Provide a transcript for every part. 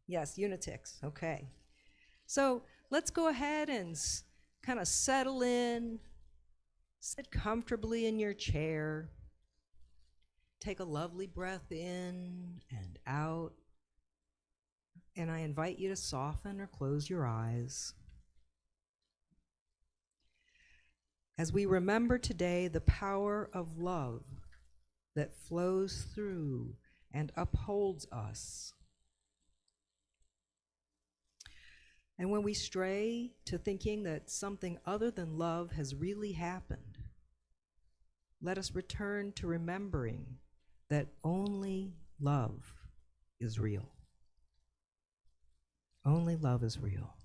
Yes, unitics. Okay. So let's go ahead and kind of settle in, sit comfortably in your chair. Take a lovely breath in and out. And I invite you to soften or close your eyes. As we remember today the power of love that flows through and upholds us. And when we stray to thinking that something other than love has really happened, let us return to remembering that only love is real. Only love is real.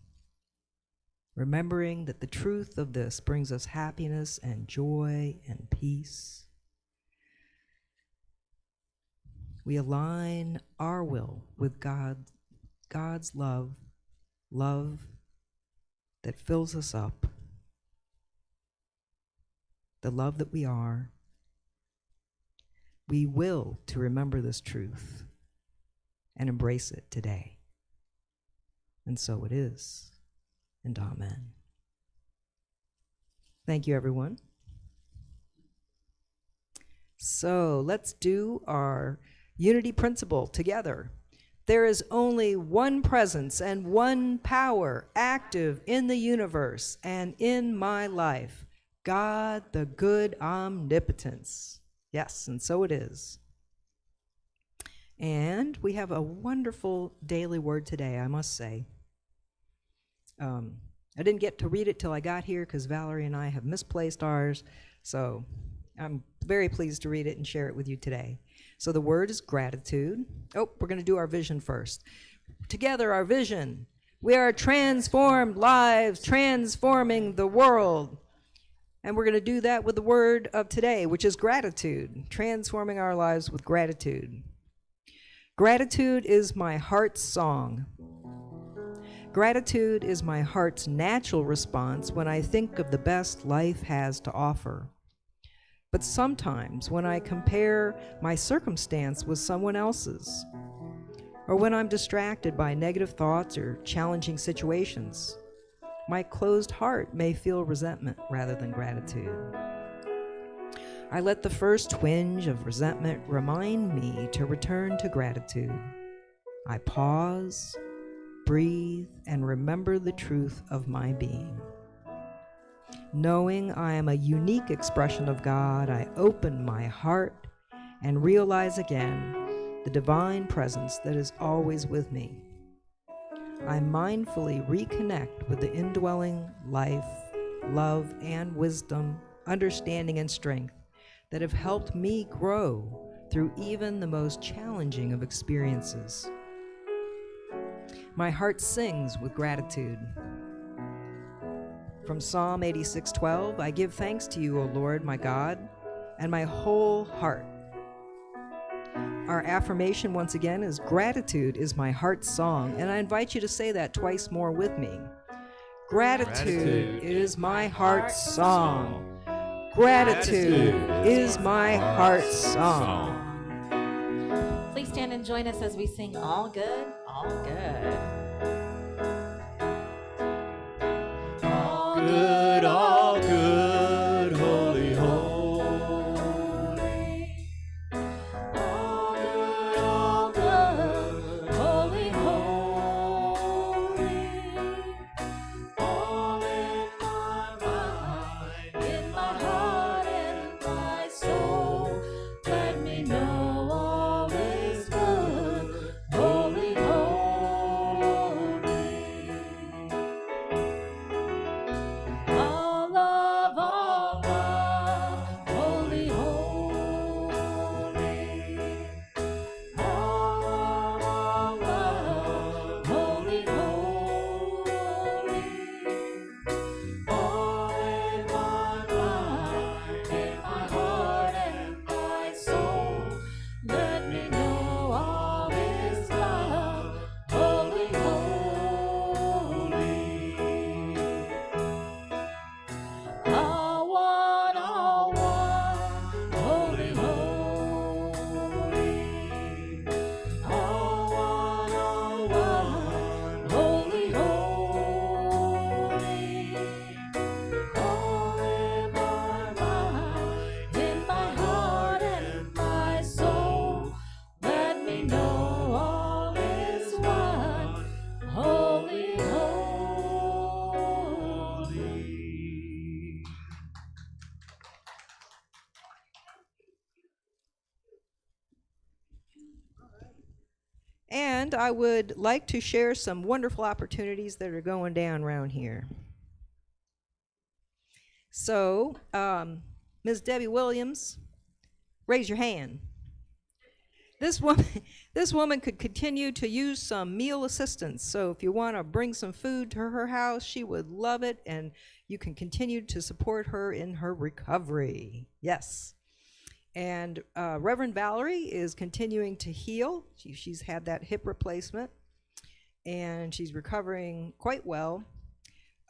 Remembering that the truth of this brings us happiness and joy and peace. We align our will with God's love that fills us up, the love that we are. We will to remember this truth and embrace it today. And so it is, and amen. Thank you, everyone. So let's do our unity principle together. There is only one presence and one power active in the universe and in my life, God, the good omnipotence. Yes, and so it is. And we have a wonderful daily word today, I must say. I didn't get to read it till I got here because Valerie and I have misplaced ours, so I'm very pleased to read it and share it with you today. So the word is gratitude. Oh, we're going to do our vision first. Together, our vision. We are transformed lives, transforming the world. And we're going to do that with the word of today, which is gratitude, transforming our lives with gratitude. Gratitude is my heart's song. Gratitude is my heart's natural response when I think of the best life has to offer. But sometimes when I compare my circumstance with someone else's, or when I'm distracted by negative thoughts or challenging situations, my closed heart may feel resentment rather than gratitude. I let the first twinge of resentment remind me to return to gratitude. I pause, breathe, and remember the truth of my being. Knowing I am a unique expression of God, I open my heart and realize again the divine presence that is always with me. I mindfully reconnect with the indwelling life, love, and wisdom, understanding, and strength that have helped me grow through even the most challenging of experiences. My heart sings with gratitude. From Psalm 86:12, I give thanks to you, O Lord, my God, and my whole heart. Our affirmation once again is gratitude is my heart's song, and I invite you to say that twice more with me. Gratitude is my heart's song. Gratitude is my heart's song. Please stand and join us as we sing All Good, All Good. All good, all good, holy, holy. All good, holy, holy. All in my mind, in my heart, and my soul. Let me know all is good, holy, holy. And I would like to share some wonderful opportunities that are going down around here. So, Ms. Debbie Williams, raise your hand. This woman, this woman could continue to use some meal assistance. So if you want to bring some food to her house, she would love it, and you can continue to support her in her recovery. Yes. And Reverend Valerie is continuing to heal. She's had that hip replacement, and she's recovering quite well.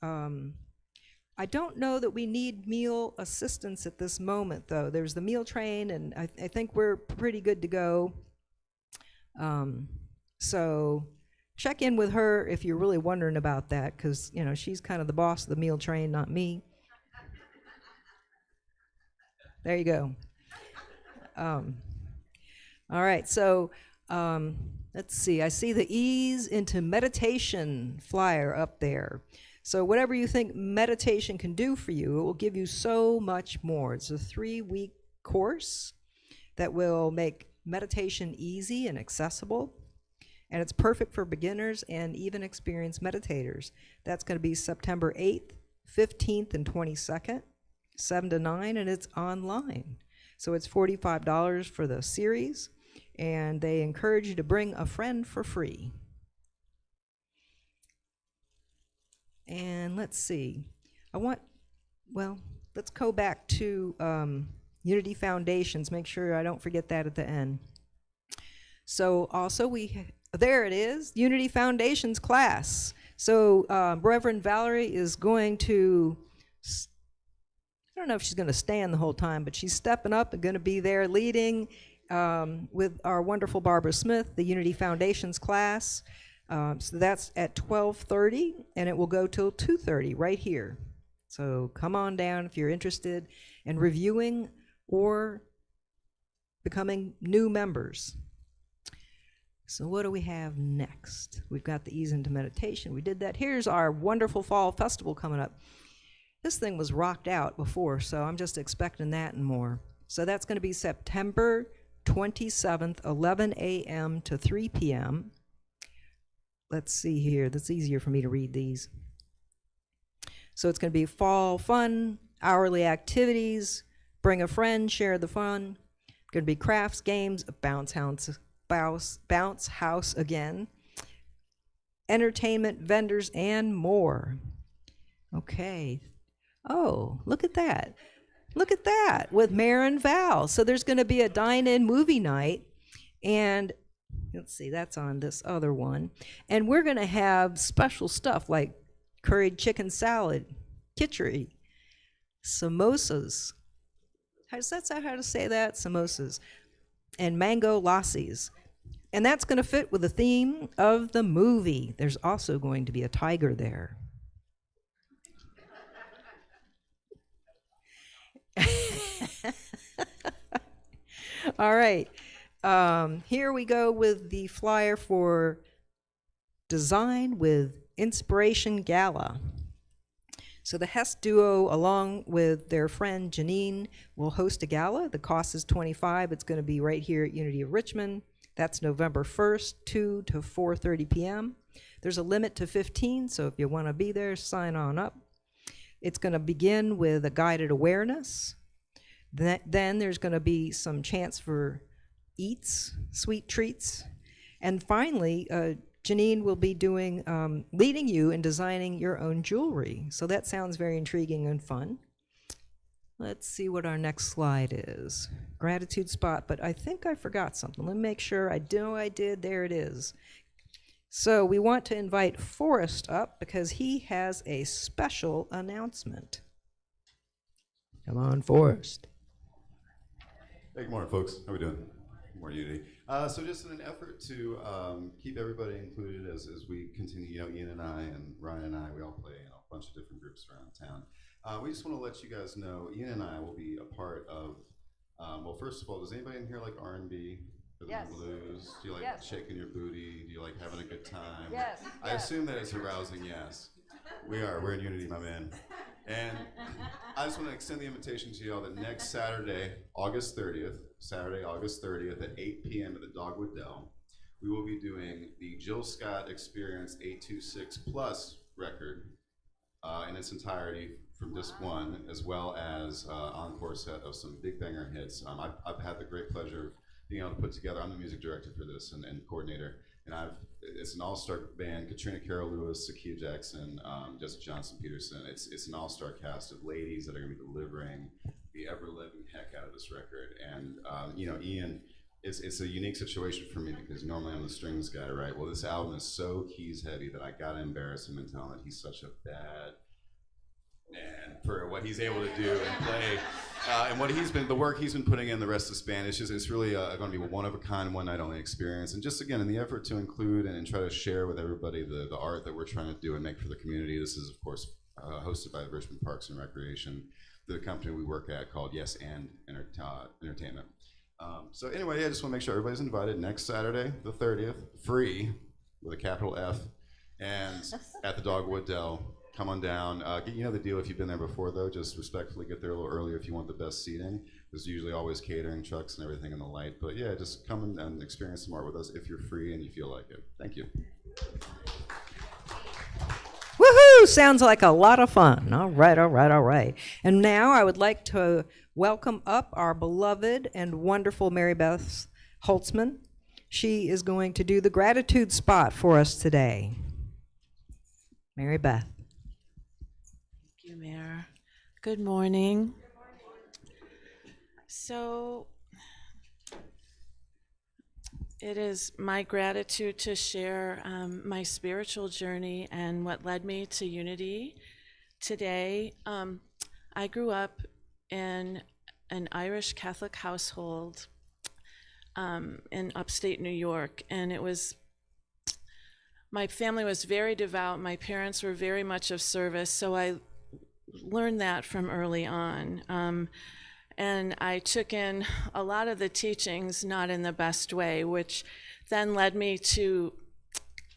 I don't know that we need meal assistance at this moment, though. There's the meal train, and I think we're pretty good to go. So check in with her if you're really wondering about that, because, you know, she's kind of the boss of the meal train, not me. There you go. All right, so let's see. I see the Ease into Meditation flyer up there. So whatever you think meditation can do for you, it will give you so much more. It's a 3-week course that will make meditation easy and accessible, and it's perfect for beginners and even experienced meditators. That's going to be September 8th, 15th, and 22nd, 7 to 9, and it's online. So it's $45 for the series, and they encourage you to bring a friend for free. And let's see, let's go back to Unity Foundations, make sure I don't forget that at the end. So also there it is, Unity Foundations class. So Reverend Valerie is going to, I don't know if she's going to stand the whole time, but she's stepping up and going to be there leading with our wonderful Barbara Smith, the Unity Foundations class. So that's at 12:30, and it will go till 2:30 right here. So come on down if you're interested in reviewing or becoming new members. So what do we have next? We've got the Ease into Meditation. We did that. Here's our wonderful fall festival coming up. This thing was rocked out before, so I'm just expecting that and more. So that's going to be September 27th, 11 a.m. to 3 p.m. Let's see here. That's easier for me to read these. So it's going to be fall fun, hourly activities, bring a friend, share the fun. Going to be crafts, games, bounce house again, entertainment, vendors, and more. Okay. Oh, look at that. Look at that with Mayor and Val. So there's going to be a dine-in movie night, and let's see, that's on this other one. And we're going to have special stuff like curried chicken salad, kitchery, samosas. Does that sound how to say that? Samosas. And mango lassis. And that's going to fit with the theme of the movie. There's also going to be a tiger there. All right. Here we go with the flyer for Design with Inspiration Gala. So the Hess duo, along with their friend Janine, will host a gala. The cost is $25. It's going to be right here at Unity of Richmond. That's November 1st, 2 to 4:30 p.m. There's a limit to 15, so if you want to be there, sign on up. It's going to begin with a guided awareness. Then there's going to be some chance for eats, sweet treats. And finally, Janine will be leading you in designing your own jewelry. So that sounds very intriguing and fun. Let's see what our next slide is. Gratitude spot, but I think I forgot something. Let me make sure I know I did. There it is. So we want to invite Forrest up because he has a special announcement. Come on, Forrest. Hey, good morning, folks. How we doing? Good morning, Unity. So just in an effort to keep everybody included as we continue, Ian and I and Ryan and I, we all play a bunch of different groups around town. We just want to let you guys know, Ian and I will be a part of, well, first of all, does anybody in here like R&B? Yes. Blues? Do you like Yes. shaking your booty? Do you like having a good time? Yes. I assume that it's a rousing yes. We're in Unity, my man. And I just want to extend the invitation to y'all that next Saturday, August 30th at 8 p.m. at the Dogwood Dell, we will be doing the Jill Scott Experience 826 Plus record in its entirety from disc one, as well as encore set of some big banger hits. I've had the great pleasure of being able to put together, I'm the music director for this and coordinator, and it's an all-star band: Katrina Carroll Lewis, Sakia Jackson, Jessica Johnson Peterson. It's an all-star cast of ladies that are going to be delivering the ever-living heck out of this record. And Ian, it's a unique situation for me because normally I'm the strings guy, right? Well, this album is so keys heavy that I gotta embarrass him and tell him that he's such a bad man for what he's able to do and play, and the work he's been putting in the rest of the band. It's really going to be a one of a kind, one night only experience. And just again, in the effort to include and try to share with everybody the art that we're trying to do and make for the community. This is of course hosted by the Richmond Parks and Recreation, the company we work at called Yes and Entertainment. So anyway, yeah, I just want to make sure everybody's invited next Saturday, the 30th, free with a capital F, and at the Dogwood Dell. Come on down. You know the deal if you've been there before, though. Just respectfully get there a little earlier if you want the best seating. There's usually always catering trucks and everything in the light. But yeah, just come and experience some art with us if you're free and you feel like it. Thank you. Woohoo! Sounds like a lot of fun. All right, all right, all right. And now I would like to welcome up our beloved and wonderful Mary Beth Holtzman. She is going to do the gratitude spot for us today. Mary Beth. Thank you, Mayor. Good morning. So it is my gratitude to share my spiritual journey and what led me to Unity today. I grew up in an Irish Catholic household in upstate New York, and my family was very devout. My parents were very much of service, so I learned that from early on. And I took in a lot of the teachings not in the best way, which then led me to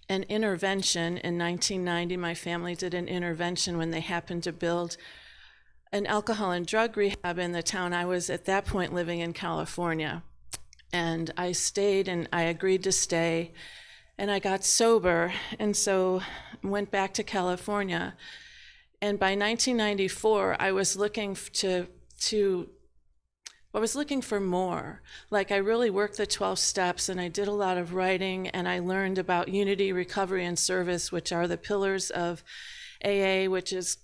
an intervention in 1990. My family did an intervention when they happened to build an alcohol and drug rehab in the town. I was at that point living in California. And I stayed, and I agreed to stay, and I got sober, and so went back to California. And by 1994, I was looking for more. Like, I really worked the 12 steps, and I did a lot of writing, and I learned about unity, recovery, and service, which are the pillars of AA, which is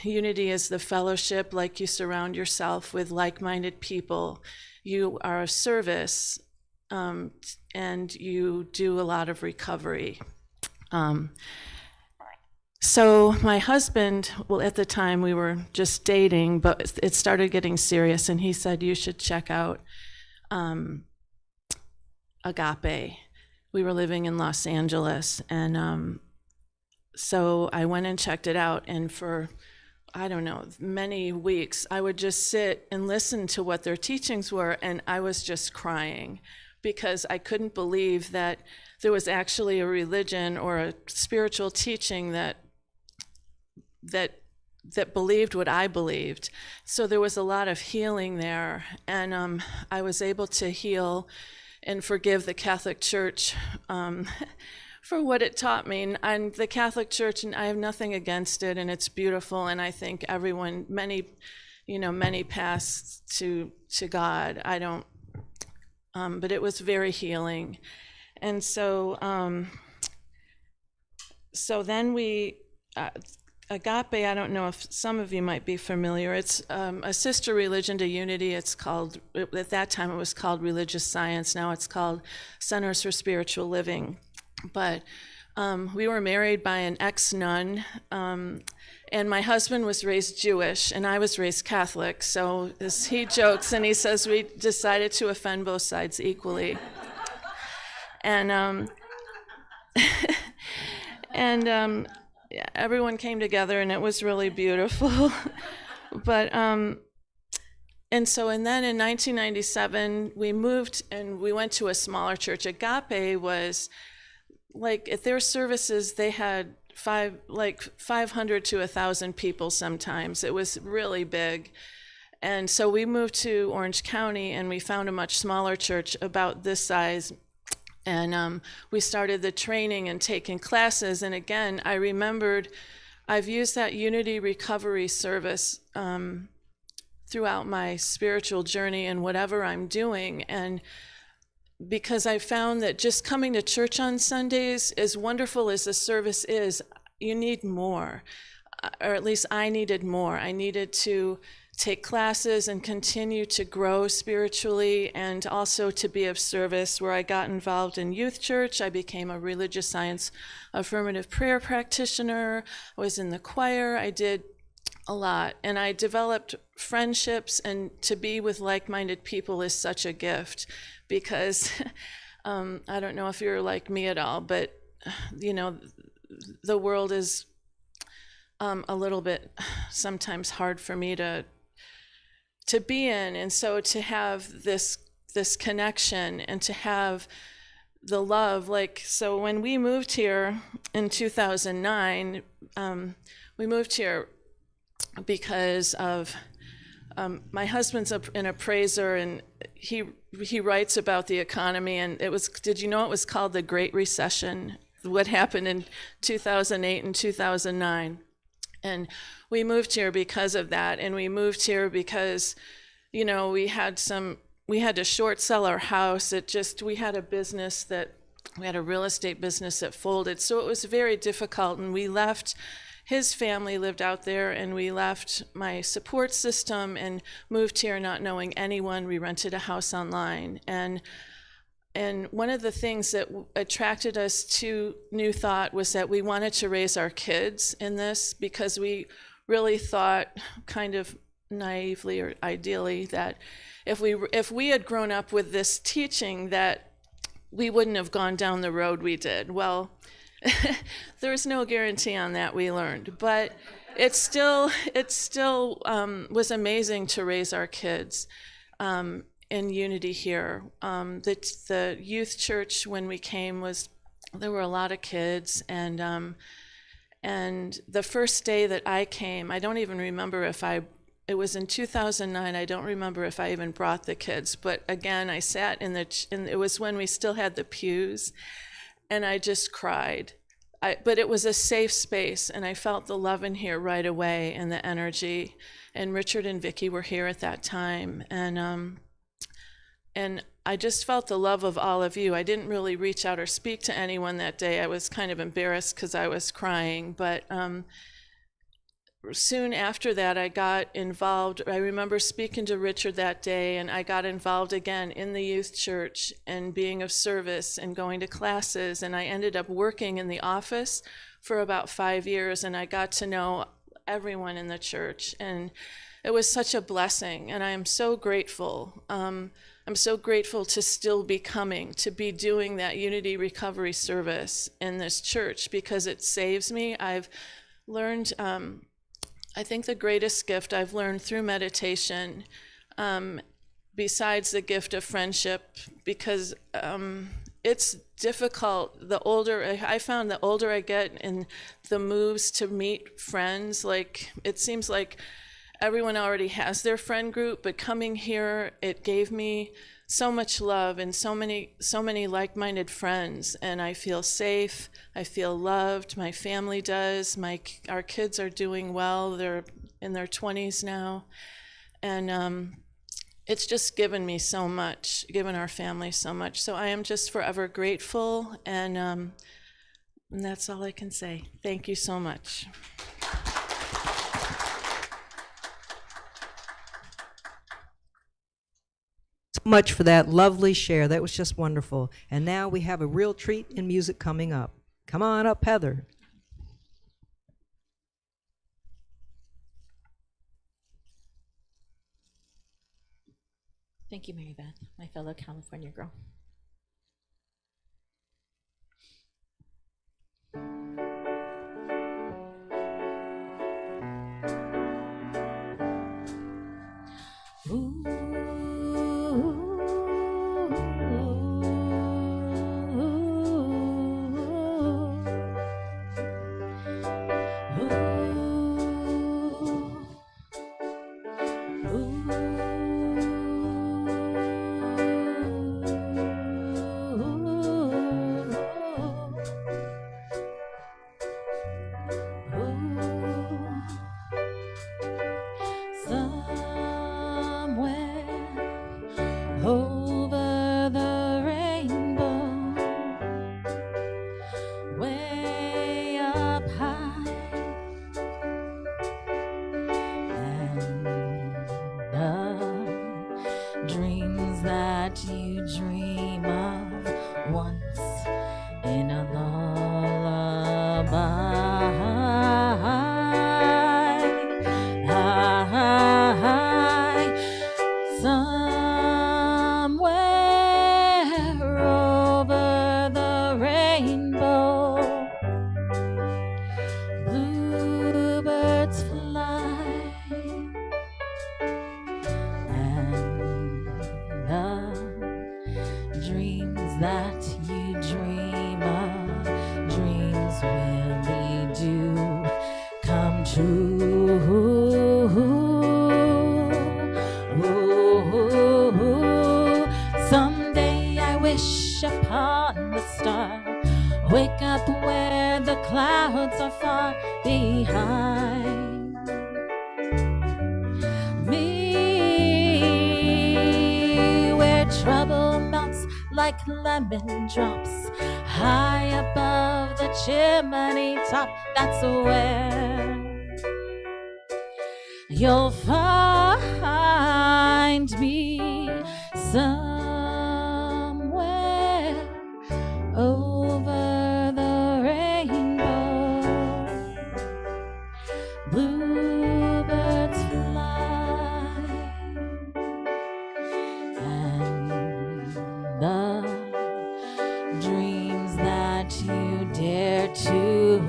unity is the fellowship, like you surround yourself with like-minded people. You are a service, and you do a lot of recovery. So my husband, well, at the time we were just dating, but it started getting serious, and he said, you should check out Agape. We were living in Los Angeles, and so I went and checked it out, and for, I don't know, many weeks, I would just sit and listen to what their teachings were, and I was just crying because I couldn't believe that there was actually a religion or a spiritual teaching that believed what I believed. So there was a lot of healing there, and I was able to heal and forgive the Catholic Church for what it taught me. And the Catholic Church, and I have nothing against it, and it's beautiful, and I think everyone, many pass to God. I don't, but it was very healing. And so then Agape, I don't know if some of you might be familiar. It's a sister religion to Unity. It's called, at that time it was called Religious Science. Now it's called Centers for Spiritual Living. But we were married by an ex-nun, and my husband was raised Jewish, and I was raised Catholic. So he jokes, and he says we decided to offend both sides equally. And everyone came together, and it was really beautiful. But and then in 1997 we moved, and we went to a smaller church. Agape was like, at their services they had 500 to 1,000 people sometimes. It was really big. And so we moved to Orange County, and we found a much smaller church about this size. And we started the training and taking classes. And again, I remembered I've used that Unity Recovery Service throughout my spiritual journey and whatever I'm doing. And because I found that just coming to church on Sundays, as wonderful as the service is, you need more. Or at least I needed more. I needed to take classes and continue to grow spiritually, and also to be of service. Where I got involved in youth church, I became a religious science affirmative prayer practitioner. I was in the choir. I did a lot, and I developed friendships, and to be with like-minded people is such a gift, because I don't know if you're like me at all, but you know, the world is a little bit sometimes hard for me to be in. And so to have this connection and to have the love, like, so when we moved here in 2009, we moved here because of my husband's an appraiser, and he writes about the economy, and did you know it was called the Great Recession, what happened in 2008 and 2009? And we moved here because of that. And we moved here because, you know, we had to short sell our house. We had a real estate business that folded. So it was very difficult. And we left, his family lived out there, and we left my support system and moved here not knowing anyone. We rented a house online. And one of the things that attracted us to New Thought was that we wanted to raise our kids in this, because we really thought, kind of naively or ideally, that if we had grown up with this teaching, that we wouldn't have gone down the road we did. Well, there's no guarantee on that, we learned, but it still was amazing to raise our kids in unity here. The youth church, when we came, there were a lot of kids, and the first day that I came, I don't even remember it was in 2009, I don't remember if I even brought the kids, but again, I sat it was when we still had the pews, and I just cried. But it was a safe space, and I felt the love in here right away, and the energy, and Richard and Vicky were here at that time, and I just felt the love of all of you. I didn't really reach out or speak to anyone that day. I was kind of embarrassed because I was crying. But soon after that, I got involved. I remember speaking to Richard that day, and I got involved again in the youth church and being of service and going to classes. And I ended up working in the office for about 5 years, and I got to know everyone in the church. And it was such a blessing, and I am so grateful. I'm so grateful to still be coming, to be doing that Unity Recovery Service in this church, because it saves me. I've learned, I think the greatest gift I've learned through meditation, besides the gift of friendship, because it's difficult. I found the older I get in the moves to meet friends, like it seems like everyone already has their friend group, but coming here, it gave me so much love and so many like-minded friends, and I feel safe, I feel loved, my family does, our kids are doing well, they're in their 20s now, and it's just given me so much, given our family so much, so I am just forever grateful, and that's all I can say. Thank you so much. Much for that lovely share. That was just wonderful. And now we have a real treat in music coming up. Come on up, Heather. Thank you, Mary Beth, my fellow California girl. Ooh. high, and the dreams that you dream of once in a lullaby. Somewhere over the rainbow, bluebirds fly, and the dreams that you dream of, dreams really do come true. Someday I wish upon the star, wake up where the clouds are far behind me, where trouble melts like lemon drops high above the chimney top. That's where you'll find me, somewhere over the rainbow. Bluebirds fly, and the dreams that you dare to,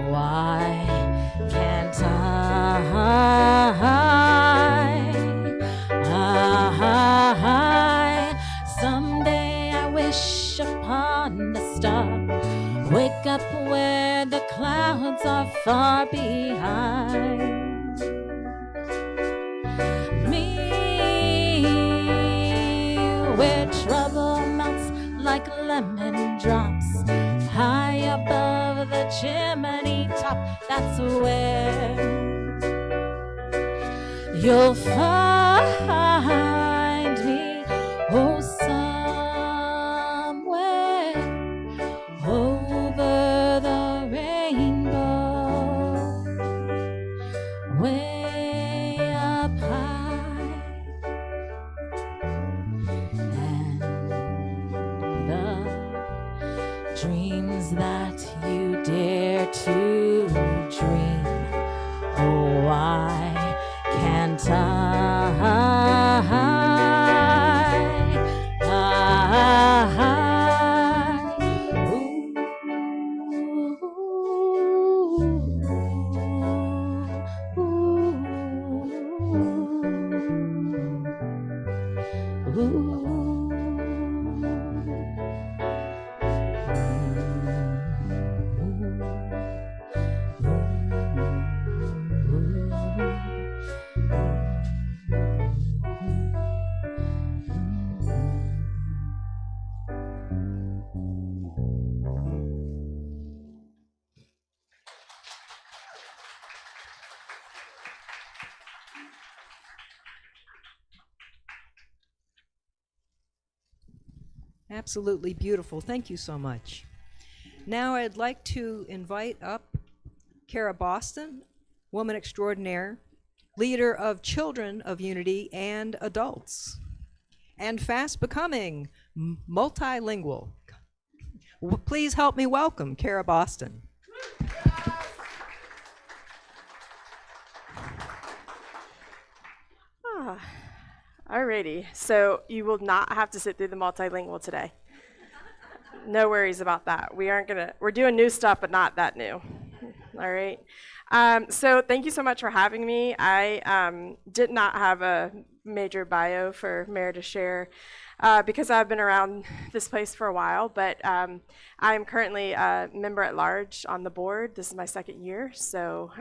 why can't someday I wish upon a star, wake up where the clouds are far behind me, where trouble melts like lemon drops high above the chimney top. That's where you'll find me, oh, somewhere over the rainbow, way up high, and the dreams that you dare to dream, oh, why can't Absolutely beautiful. Thank you so much. Now I'd like to invite up Kaira Boston, woman extraordinaire, leader of Children of Unity and adults, and fast becoming multilingual. Please help me welcome Kaira Boston. Alrighty, so you will not have to sit through the multilingual today. No worries about that. We're doing new stuff, but not that new. All right. So thank you so much for having me. I did not have a major bio for Mayor to share because I've been around this place for a while, but I'm currently a member at large on the board. This is my second year, so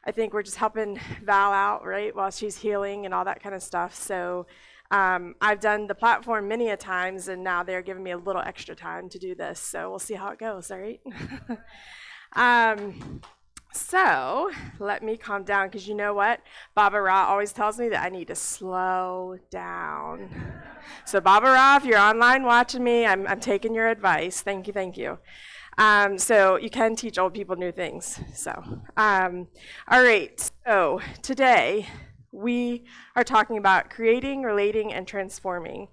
I think we're just helping Val out, right, while she's healing and all that kind of stuff. So I've done the platform many a times, and now they're giving me a little extra time to do this. So we'll see how it goes, all right? So let me calm down, because you know what? Baba Ra always tells me that I need to slow down. So Baba Ra, if you're online watching me, I'm taking your advice. Thank you, thank you. So you can teach old people new things. All right, so today we are talking about creating, relating, and transforming.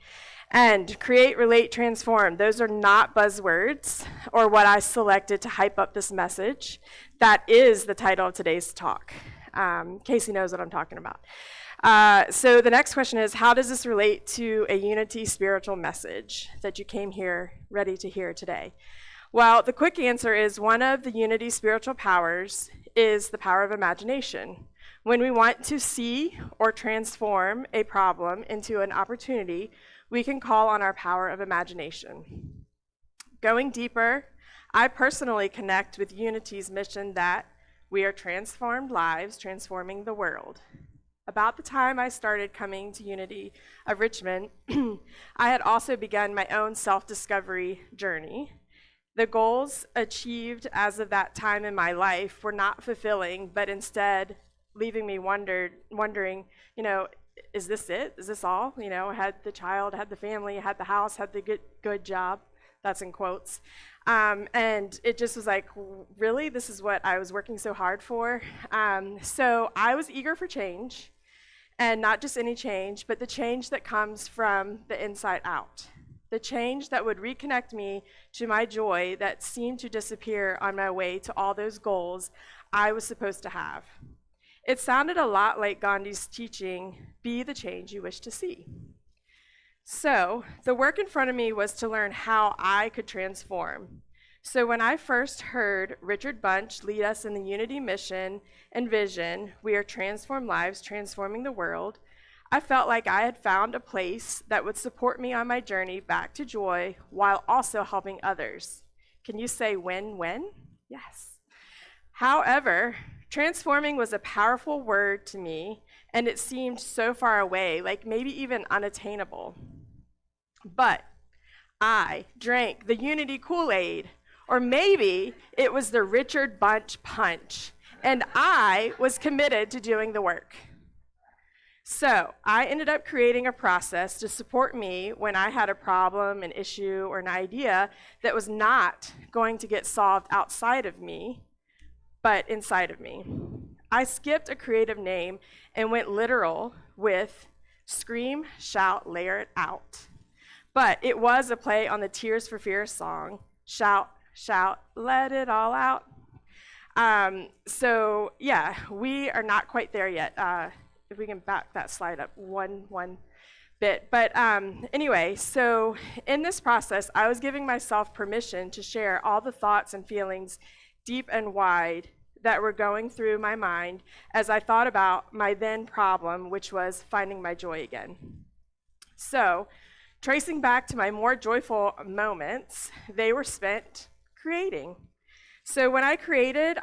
And create, relate, transform, those are not buzzwords or what I selected to hype up this message. That is the title of today's talk. Casey knows what I'm talking about. So the next question is, how does this relate to a unity spiritual message that you came here ready to hear today? Well, the quick answer is one of the unity spiritual powers is the power of imagination. When we want to see or transform a problem into an opportunity, we can call on our power of imagination. Going deeper, I personally connect with Unity's mission that we are transformed lives, transforming the world. About the time I started coming to Unity of Richmond, I had also begun my own self-discovery journey. The goals achieved as of that time in my life were not fulfilling, but instead leaving me wondering, is this it? Is this all? I had the child, had the family, had the house, had the good job. That's in quotes. And it just was like, really? This is what I was working so hard for? So I was eager for change, and not just any change, but the change that comes from the inside out. The change that would reconnect me to my joy that seemed to disappear on my way to all those goals I was supposed to have. It sounded a lot like Gandhi's teaching, be the change you wish to see. So the work in front of me was to learn how I could transform. So when I first heard Richard Bunch lead us in the Unity mission and vision, we are transformed lives, transforming the world, I felt like I had found a place that would support me on my journey back to joy while also helping others. Can you say win-win? Yes. However, transforming was a powerful word to me, and it seemed so far away, like maybe even unattainable. But I drank the Unity Kool-Aid, or maybe it was the Richard Bunch punch, and I was committed to doing the work. So I ended up creating a process to support me when I had a problem, an issue, or an idea that was not going to get solved outside of me, but inside of me. I skipped a creative name and went literal with scream, shout, layer it out. But it was a play on the Tears for Fears song, shout, shout, let it all out. So yeah, we are not quite there yet. If we can back that slide up one bit. But anyway, so in this process, I was giving myself permission to share all the thoughts and feelings deep and wide that were going through my mind as I thought about my then problem, which was finding my joy again. So, tracing back to my more joyful moments, they were spent creating. So when I created,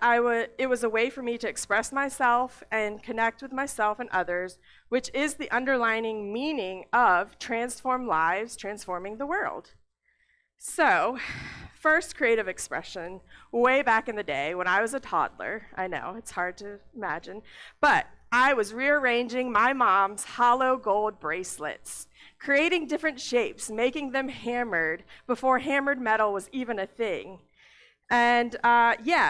it was a way for me to express myself and connect with myself and others, which is the underlining meaning of transform lives, transforming the world. So, first creative expression, way back in the day when I was a toddler. I know, it's hard to imagine, but I was rearranging my mom's hollow gold bracelets, creating different shapes, making them hammered before hammered metal was even a thing. And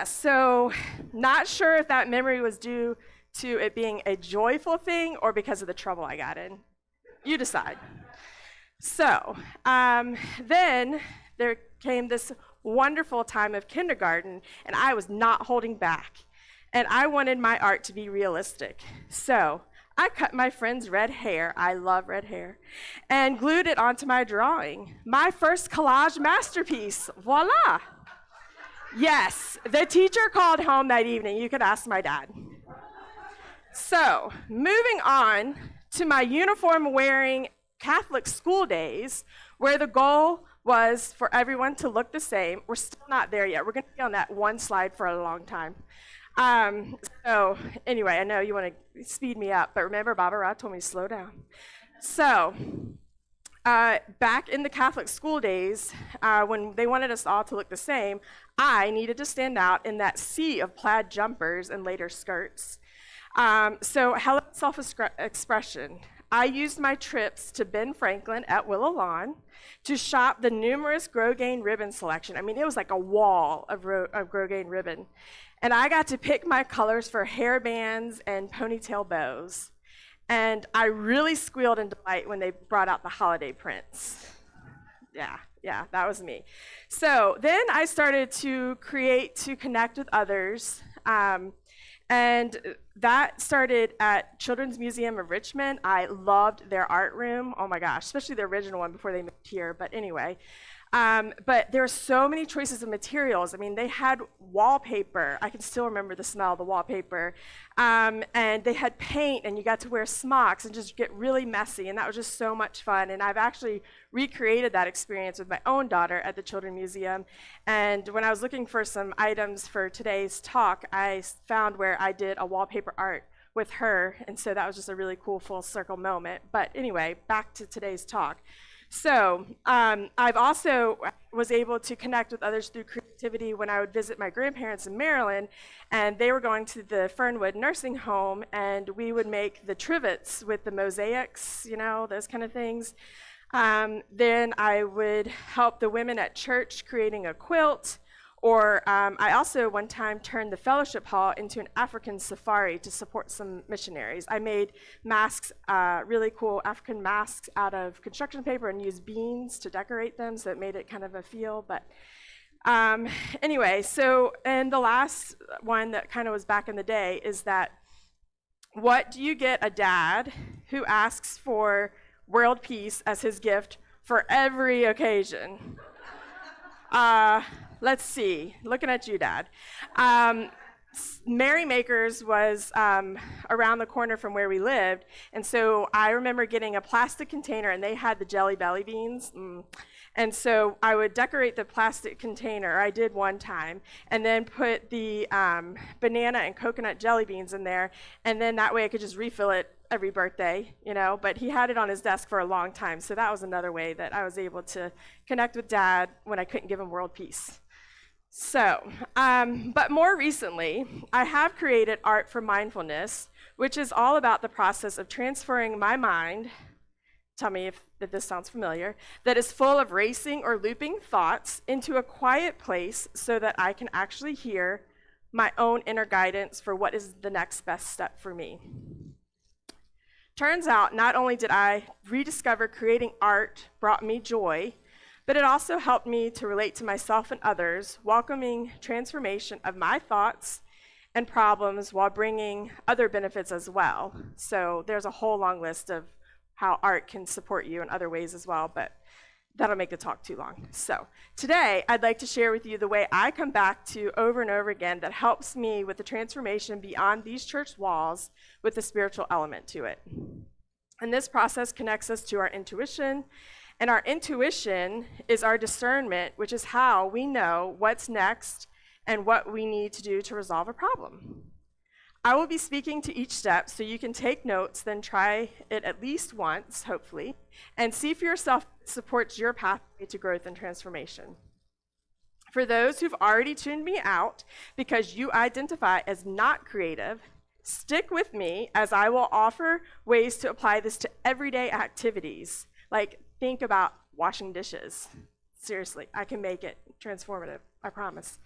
so not sure if that memory was due to it being a joyful thing or because of the trouble I got in. You decide. So then there came this wonderful time of kindergarten, and I was not holding back. And I wanted my art to be realistic. So I cut my friend's red hair, I love red hair, and glued it onto my drawing. My first collage masterpiece, voila. Yes, the teacher called home that evening. You could ask my dad. So, moving on to my uniform-wearing Catholic school days, where the goal was for everyone to look the same. We're still not there yet. We're going to be on that one slide for a long time. So, anyway, I know you want to speed me up, but remember, Baba Ra told me to slow down. So, back in the Catholic school days, when they wanted us all to look the same, I needed to stand out in that sea of plaid jumpers and later skirts. So how self-expression. I used my trips to Ben Franklin at Willow Lawn to shop the numerous Grosgain ribbon selection. I mean, it was like a wall of Grosgain ribbon. And I got to pick my colors for hair bands and ponytail bows. And I really squealed in delight when they brought out the holiday prints. Yeah, that was me. So then I started to create to connect with others. And that started at Children's Museum of Richmond. I loved their art room. Oh my gosh, especially the original one before they moved here. But anyway, but there are so many choices of materials. I mean, they had wallpaper. I can still remember the smell of the wallpaper. And they had paint, and you got to wear smocks and just get really messy. And that was just so much fun. And I've actually recreated that experience with my own daughter at the Children's Museum. And when I was looking for some items for today's talk, I found where I did a wallpaper art with her. And so that was just a really cool full circle moment. But anyway, back to today's talk. So I've also was able to connect with others through creativity when I would visit my grandparents in Maryland, and they were going to the Fernwood nursing home, and we would make the trivets with the mosaics, you know, those kind of things. Then I would help the women at church creating a quilt, or I also one time turned the fellowship hall into an African safari to support some missionaries. I made masks, really cool African masks out of construction paper and used beans to decorate them, so it made it kind of a feel. But anyway, so, and the last one that kind of was back in the day is that, what do you get a dad who asks for world peace as his gift for every occasion? Let's see, looking at you, Dad. Mary Makers was around the corner from where we lived, and so I remember getting a plastic container, and they had the Jelly Belly beans. And so I would decorate the plastic container, I did one time, and then put the banana and coconut jelly beans in there, and then that way I could just refill it every birthday, you know, but he had it on his desk for a long time, so that was another way that I was able to connect with Dad when I couldn't give him world peace. So, but more recently, I have created Art for Mindfulness, which is all about the process of transferring my mind, tell me if this sounds familiar, that is full of racing or looping thoughts into a quiet place so that I can actually hear my own inner guidance for what is the next best step for me. Turns out, not only did I rediscover creating art brought me joy, but it also helped me to relate to myself and others, welcoming transformation of my thoughts and problems while bringing other benefits as well. So there's a whole long list of how art can support you in other ways as well, but that'll make the talk too long. So today, I'd like to share with you the way I come back to over and over again that helps me with the transformation beyond these church walls with a spiritual element to it. And this process connects us to our intuition, and our intuition is our discernment, which is how we know what's next and what we need to do to resolve a problem. I will be speaking to each step so you can take notes, then try it at least once, hopefully, and see for yourself if it supports your pathway to growth and transformation. For those who've already tuned me out because you identify as not creative, stick with me as I will offer ways to apply this to everyday activities. Like, think about washing dishes. Seriously, I can make it transformative, I promise.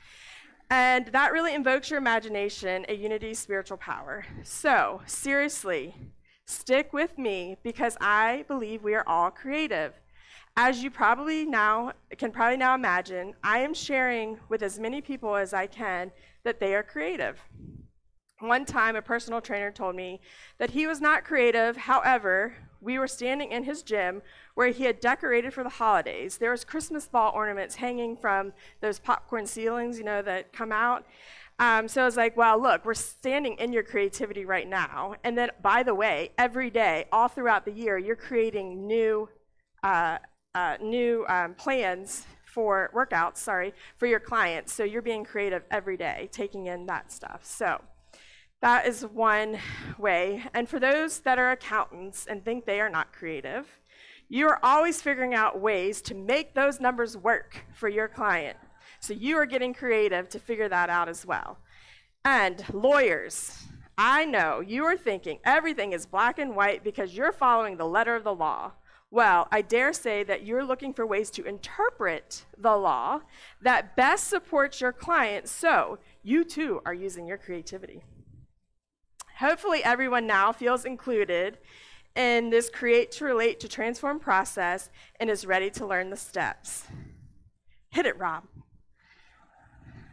And that really invokes your imagination, a unity spiritual power. So, seriously, stick with me because I believe we are all creative. As you can probably now imagine, I am sharing with as many people as I can that they are creative. One time, a personal trainer told me that he was not creative. However, we were standing in his gym where he had decorated for the holidays. There was Christmas ball ornaments hanging from those popcorn ceilings, you know, that come out. So I was like, well, look, we're standing in your creativity right now. And then, by the way, every day, all throughout the year, you're creating new plans for workouts, for your clients. So you're being creative every day, taking in that stuff. So that is one way. And for those that are accountants and think they are not creative, You are always figuring out ways to make those numbers work for your client. So you are getting creative to figure that out as well. And lawyers, I know you are thinking everything is black and white because you're following the letter of the law. Well, I dare say that you're looking for ways to interpret the law that best supports your client, so you too are using your creativity. Hopefully everyone now feels included in this create to relate to transform process and is ready to learn the steps. Hit it, Rob.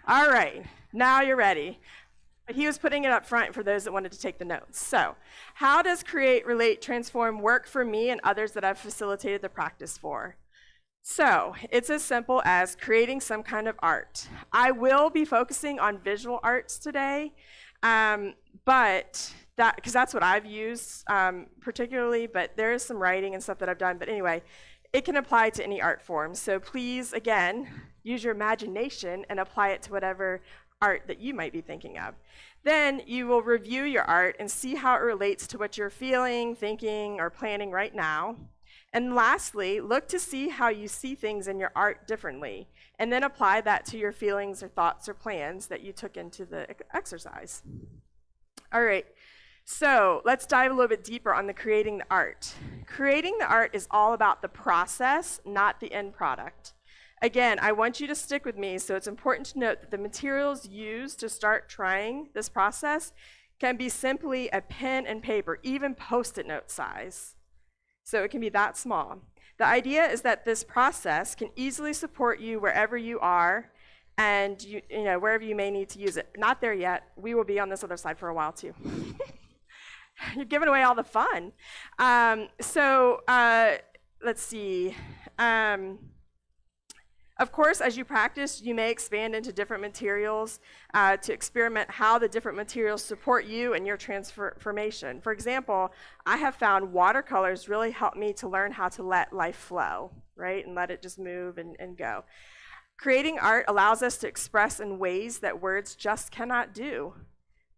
All right, now you're ready. But he was putting it up front for those that wanted to take the notes. So, how does create, relate, transform work for me and others that I've facilitated the practice for? So, it's as simple as creating some kind of art. I will be focusing on visual arts today, but because that's what I've used particularly, but there is some writing and stuff that I've done. But anyway, it can apply to any art form. So please, again, use your imagination and apply it to whatever art that you might be thinking of. Then you will review your art and see how it relates to what you're feeling, thinking, or planning right now. And lastly, look to see how you see things in your art differently, and then apply that to your feelings or thoughts or plans that you took into the exercise. All right, so let's dive a little bit deeper on the creating the art. Creating the art is all about the process, not the end product. Again, I want you to stick with me, so it's important to note that the materials used to start trying this process can be simply a pen and paper, even Post-it note size. So it can be that small. The idea is that this process can easily support you wherever you are and you know, wherever you may need to use it. Not there yet. We will be on this other side for a while too. You're giving away all the fun. Let's see. Of course, as you practice, you may expand into different materials to experiment how the different materials support you and your transformation. For example, I have found watercolors really help me to learn how to let life flow, right? And let it just move and go. Creating art allows us to express in ways that words just cannot do.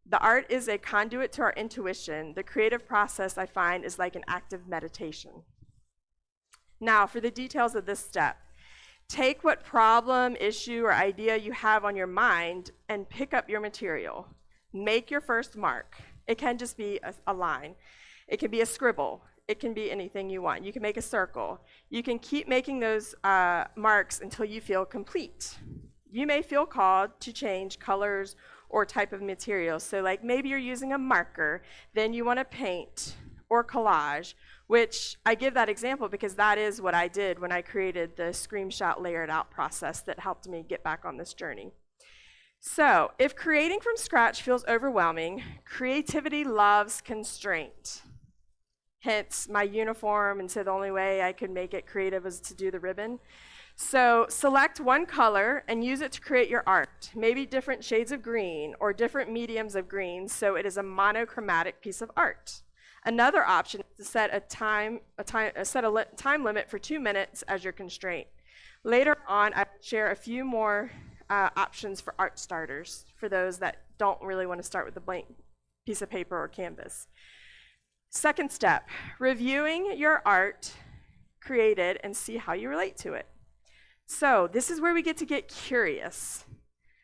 The art is a conduit to our intuition. The creative process, I find, is like an active meditation. Now, for the details of this step. Take what problem, issue, or idea you have on your mind and pick up your material. Make your first mark. It can just be a line. It can be a scribble. It can be anything you want. You can make a circle. You can keep making those marks until you feel complete. You may feel called to change colors or type of material. So like maybe you're using a marker, then you want to paint or collage, which I give that example because that is what I did when I created the screenshot layered out process that helped me get back on this journey. So if creating from scratch feels overwhelming, creativity loves constraint. Hence my uniform, and so the only way I could make it creative was to do the ribbon. So select one color and use it to create your art, maybe different shades of green or different mediums of green, so it is a monochromatic piece of art. Another option is to set a time limit for 2 minutes as your constraint. Later on, I will share a few more options for art starters for those that don't really want to start with a blank piece of paper or canvas. Second step, reviewing your art created and see how you relate to it. So this is where we get to get curious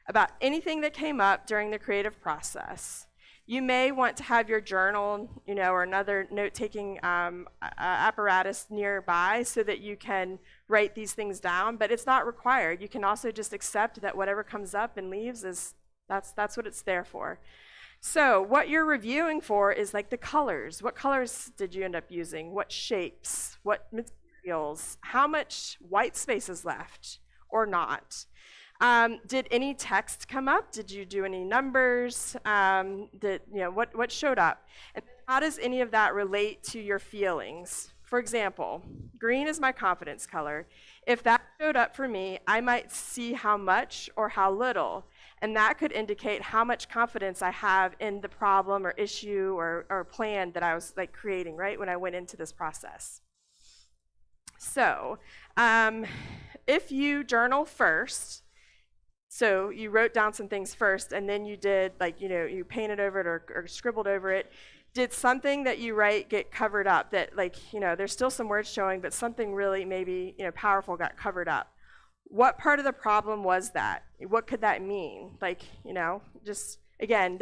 about anything that came up during the creative process. You may want to have your journal, or another note-taking apparatus nearby so that you can write these things down, but it's not required. You can also just accept that whatever comes up and leaves that's what it's there for. So what you're reviewing for is like the colors. What colors did you end up using? What shapes? What materials? How much white space is left or not? Did any text come up? Did you do any numbers? What showed up? And how does any of that relate to your feelings? For example, green is my confidence color. If that showed up for me, I might see how much or how little, and that could indicate how much confidence I have in the problem or issue or plan that I was creating, right, when I went into this process. So, if you journal first, so you wrote down some things first, and then you did, you painted over it or scribbled over it. Did something that you write get covered up, that like, there's still some words showing, but something really maybe, powerful got covered up? What part of the problem was that? What could that mean? Like, just, again,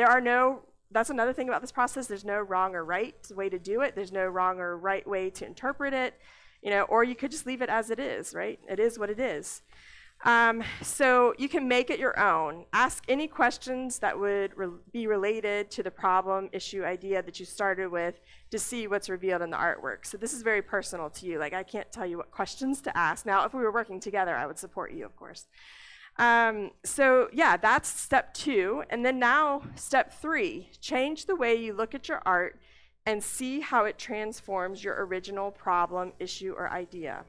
that's another thing about this process. There's no wrong or right way to do it. There's no wrong or right way to interpret it, or you could just leave it as it is, right? It is what it is. So you can make it your own. Ask any questions that would be related to the problem, issue, idea that you started with to see what's revealed in the artwork. So this is very personal to you. Like, I can't tell you what questions to ask. Now, if we were working together, I would support you, of course. So yeah, that's step 2. And then now step 3, change the way you look at your art and see how it transforms your original problem, issue, or idea.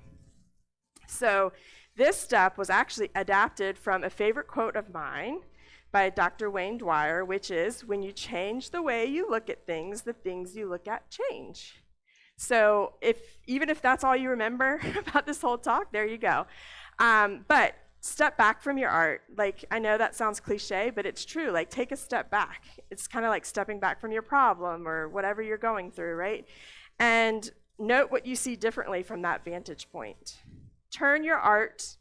So this step was actually adapted from a favorite quote of mine by Dr. Wayne Dwyer, which is, when you change the way you look at things, the things you look at change. So even if that's all you remember about this whole talk, there you go. But step back from your art. Like, I know that sounds cliche, but it's true. Like, take a step back. It's kind of like stepping back from your problem or whatever you're going through, right? And note what you see differently from that vantage point. Turn your art,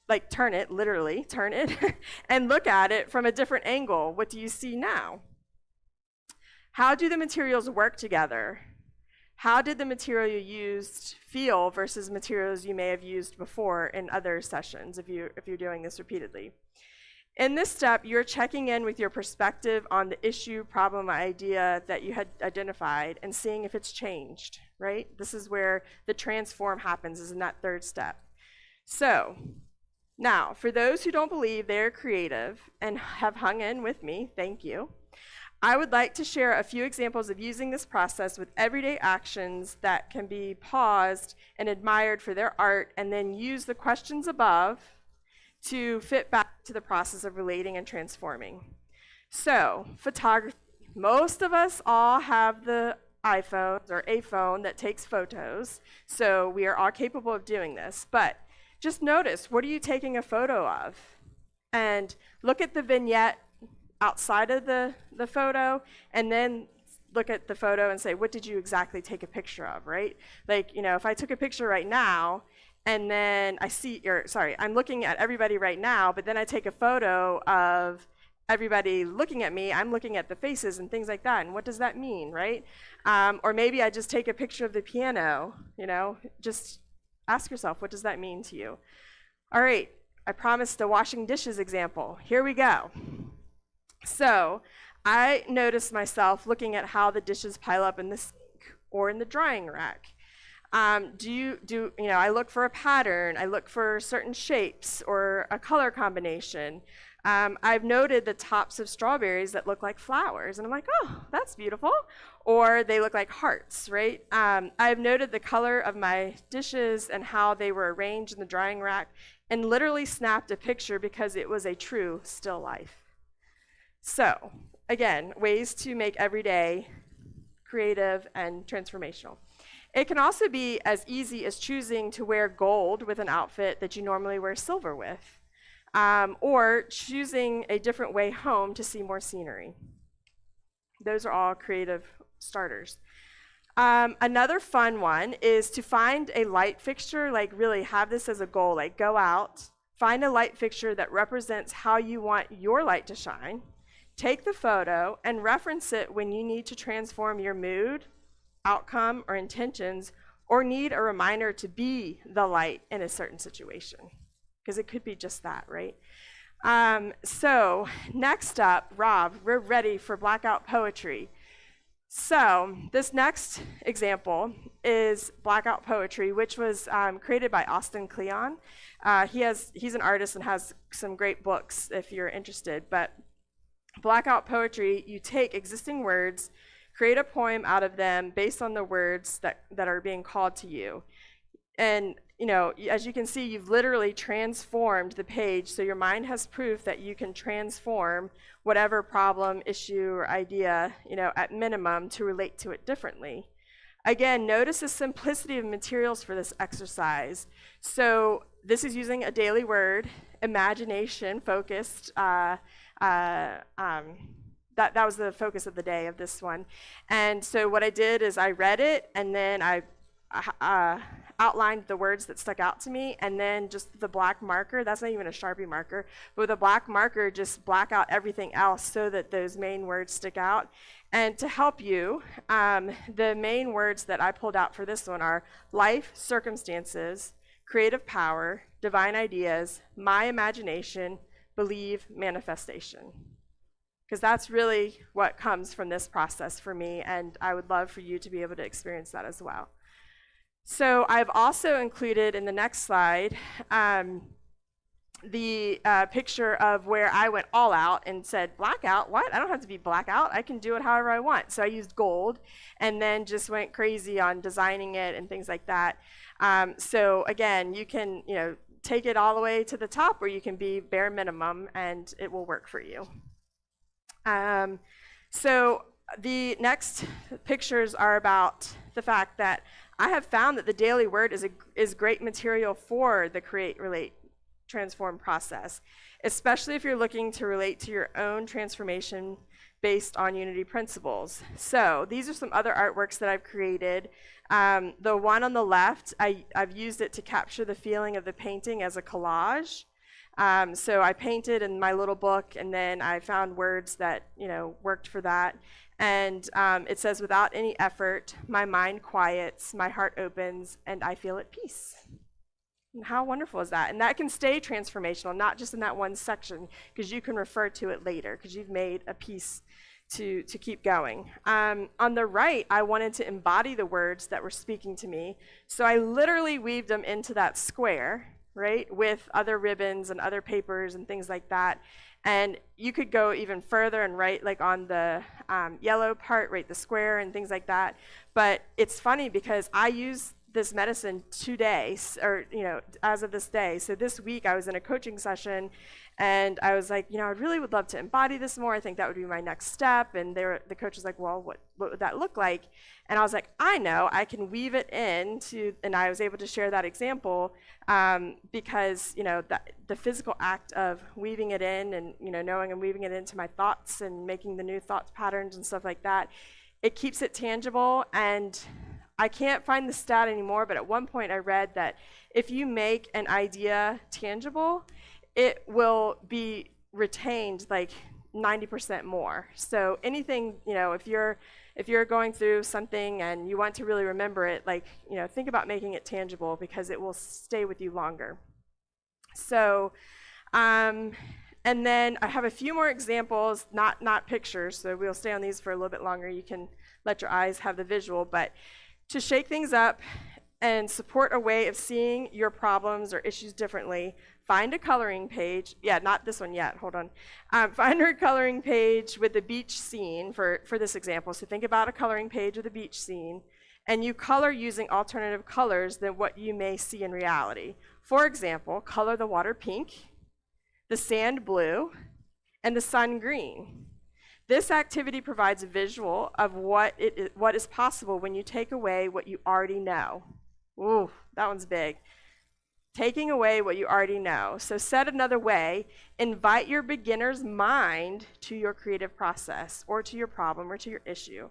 like turn it, literally, turn it, and look at it from a different angle. What do you see now? How do the materials work together? How did the material you used feel versus materials you may have used before in other sessions if you're doing this repeatedly? In this step, you're checking in with your perspective on the issue, problem, idea that you had identified and seeing if it's changed, right? This is where the transform happens, is in that 3rd step. So now, for those who don't believe they're creative and have hung in with me, thank you. I would like to share a few examples of using this process with everyday actions that can be paused and admired for their art, and then use the questions above to fit back to the process of relating and transforming. So, photography. Most of us all have the iPhones or a phone that takes photos, so we are all capable of doing this. But just notice, what are you taking a photo of? And look at the vignette outside of the photo, and then look at the photo and say, what did you exactly take a picture of, right? Like, if I took a picture right now, and then I'm looking at everybody right now, but then I take a photo of everybody looking at me, I'm looking at the faces and things like that, and what does that mean, right? Or maybe I just take a picture of the piano, just ask yourself, what does that mean to you? All right, I promised the washing dishes example. Here we go. So I noticed myself looking at how the dishes pile up in the sink or in the drying rack. I look for a pattern, I look for certain shapes or a color combination. I've noted the tops of strawberries that look like flowers, and I'm like, oh, that's beautiful. Or they look like hearts, right? I've noted the color of my dishes and how they were arranged in the drying rack, and literally snapped a picture because it was a true still life. So, again, ways to make every day creative and transformational. It can also be as easy as choosing to wear gold with an outfit that you normally wear silver with, or choosing a different way home to see more scenery. Those are all creative starters. Another fun one is to find a light fixture, like really have this as a goal, like go out, find a light fixture that represents how you want your light to shine, take the photo and reference it when you need to transform your mood, outcome, or intentions, or need a reminder to be the light in a certain situation, because it could be just that, right? So next up, Rob, we're ready for blackout poetry. So this next example is blackout poetry, which was created by Austin Kleon. He's an artist and has some great books if you're interested. But blackout poetry, you take existing words, create a poem out of them based on the words that are being called to you. And as you can see, you've literally transformed the page, so your mind has proof that you can transform whatever problem, issue, or idea, at minimum, to relate to it differently. Again, notice the simplicity of materials for this exercise. So this is using a daily word, imagination-focused. That that was the focus of the day of this one. And so what I did is I read it, and then I outlined the words that stuck out to me, and then just the black marker, that's not even a Sharpie marker, but with a black marker, just black out everything else so that those main words stick out. And to help you, the main words that I pulled out for this one are life, circumstances, creative power, divine ideas, my imagination, believe, manifestation. Because that's really what comes from this process for me, and I would love for you to be able to experience that as well. So I've also included in the next slide the picture of where I went all out and said, blackout? What? I don't have to be blackout. I can do it however I want. So I used gold and then just went crazy on designing it and things like that. So again, you can take it all the way to the top, or you can be bare minimum, and it will work for you. So the next pictures are about the fact that I have found that the daily word is great material for the create, relate, transform process, especially if you're looking to relate to your own transformation based on unity principles. So these are some other artworks that I've created. The one on the left, I've used it to capture the feeling of the painting as a collage. So I painted in my little book, and then I found words that worked for that. And it says, without any effort, my mind quiets, my heart opens, and I feel at peace. And how wonderful is that? And that can stay transformational, not just in that one section, because you can refer to it later, because you've made a piece to keep going. On the right, I wanted to embody the words that were speaking to me. So I literally weaved them into that square, right, with other ribbons and other papers and things like that. And you could go even further and write, like on the yellow part, write the square and things like that. But it's funny because I use this medicine today, or as of this day. So this week I was in a coaching session, and I was like, I really would love to embody this more. I think that would be my next step. And the coach was like, well, what would that look like? And I was like, I know, I can weave it into, and I was able to share that example because the physical act of weaving it in, and knowing I'm weaving it into my thoughts and making the new thought patterns and stuff like that, it keeps it tangible. And I can't find the stat anymore, but at one point I read that if you make an idea tangible, it will be retained like 90% more. So anything, if you're going through something and you want to really remember it, think about making it tangible, because it will stay with you longer. So, and then I have a few more examples, not pictures, so we'll stay on these for a little bit longer. You can let your eyes have the visual, but to shake things up and support a way of seeing your problems or issues differently, find a coloring page. Yeah, not this one yet, hold on. Find a coloring page with the beach scene for this example. So think about a coloring page with a beach scene, and you color using alternative colors than what you may see in reality. For example, color the water pink, the sand blue, and the sun green. This activity provides a visual of what is possible when you take away what you already know. Ooh, that one's big. Taking away what you already know. So said another way, invite your beginner's mind to your creative process, or to your problem, or to your issue.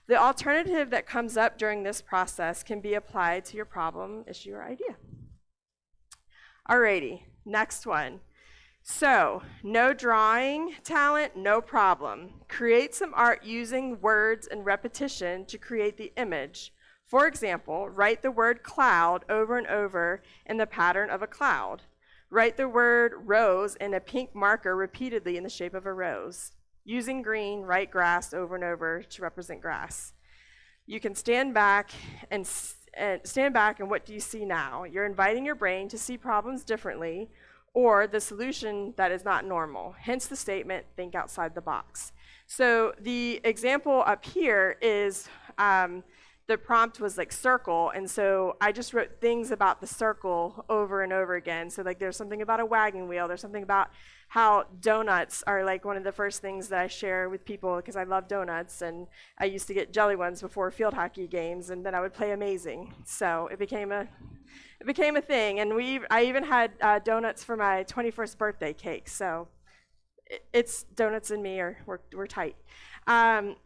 The alternative that comes up during this process can be applied to your problem, issue, or idea. Alrighty, next one. So, no drawing talent, no problem. Create some art using words and repetition to create the image. For example, write the word cloud over and over in the pattern of a cloud. Write the word rose in a pink marker repeatedly in the shape of a rose. Using green, write grass over and over to represent grass. You can stand back and what do you see now? You're inviting your brain to see problems differently, or the solution that is not normal. Hence the statement, think outside the box. So the example up here is, the prompt was like circle, and so I just wrote things about the circle over and over again. So like there's something about a wagon wheel, there's something about how donuts are like one of the first things that I share with people, because I love donuts, and I used to get jelly ones before field hockey games, and then I would play amazing. So it became a thing, and I even had donuts for my 21st birthday cake. So it's donuts and me, or we're tight.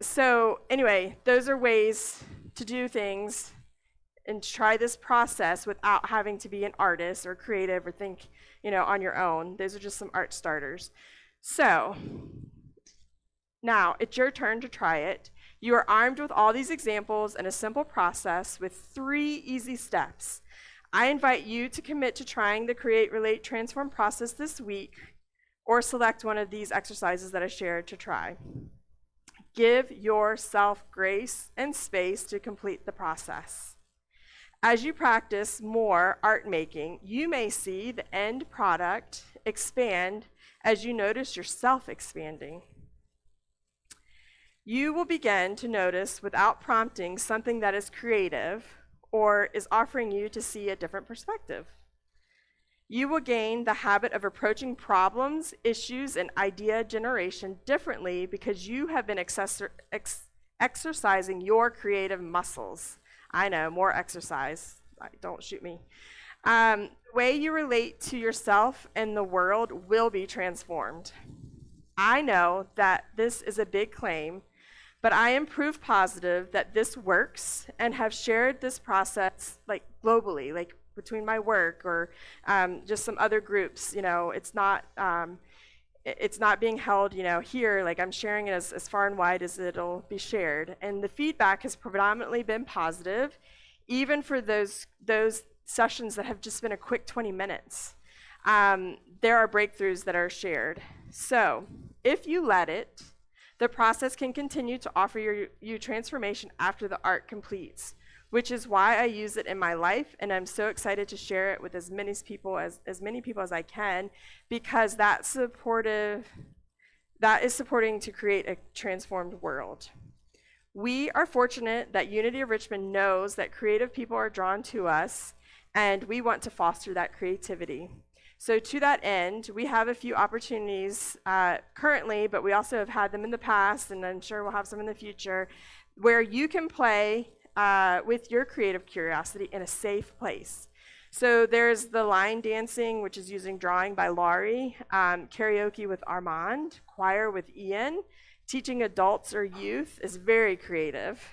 So anyway, those are ways to do things and try this process without having to be an artist or creative or think, on your own. Those are just some art starters. So now it's your turn to try it. You are armed with all these examples and a simple process with 3 easy steps. I invite you to commit to trying the Create, Relate, Transform process this week, or select one of these exercises that I shared to try. Give yourself grace and space to complete the process. As you practice more art making, you may see the end product expand as you notice yourself expanding. You will begin to notice without prompting something that is creative or is offering you to see a different perspective. You will gain the habit of approaching problems, issues, and idea generation differently because you have been exercising your creative muscles. I know, more exercise. Don't shoot me. The way you relate to yourself and the world will be transformed. I know that this is a big claim, but I am proof positive that this works and have shared this process globally, between my work or just some other groups. It's not being held, here. I'm sharing it as far and wide as it'll be shared. And the feedback has predominantly been positive, even for those sessions that have just been a quick 20 minutes. There are breakthroughs that are shared. So if you let it, the process can continue to offer you transformation after the art completes, which is why I use it in my life, and I'm so excited to share it with as many people as I can, because that is supporting to create a transformed world. We are fortunate that Unity of Richmond knows that creative people are drawn to us, and we want to foster that creativity. So to that end, we have a few opportunities currently, but we also have had them in the past, and I'm sure we'll have some in the future, where you can play with your creative curiosity in a safe place. So there's the line dancing, which is using drawing by Laurie, karaoke with Armand, choir with Ian. Teaching adults or youth is very creative.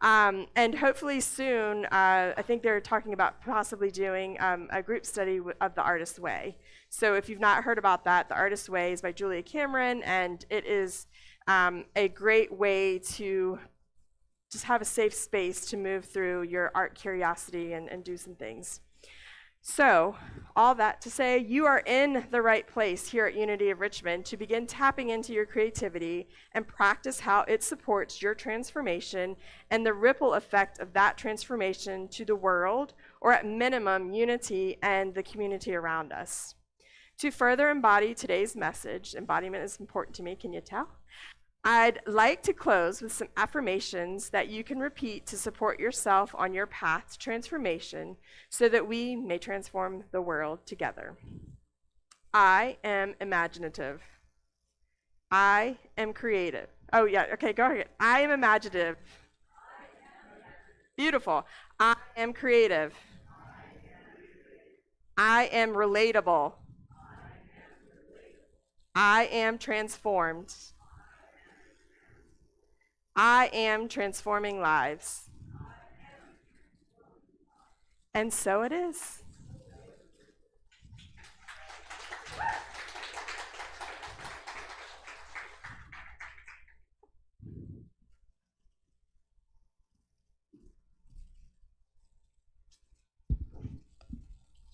And hopefully soon, I think they're talking about possibly doing a group study of The Artist's Way. So if you've not heard about that, The Artist's Way is by Julia Cameron, and it is a great way to just have a safe space to move through your art curiosity and do some things. So, all that to say, you are in the right place here at Unity of Richmond to begin tapping into your creativity and practice how it supports your transformation and the ripple effect of that transformation to the world, or at minimum, Unity and the community around us. To further embody today's message, embodiment is important to me, can you tell? I'd like to close with some affirmations that you can repeat to support yourself on your path to transformation so that we may transform the world together. I am imaginative. I am creative. Oh, yeah, okay, go ahead. I am imaginative. Beautiful. I am creative. I am relatable. I am transformed. I am transforming lives. And so it is.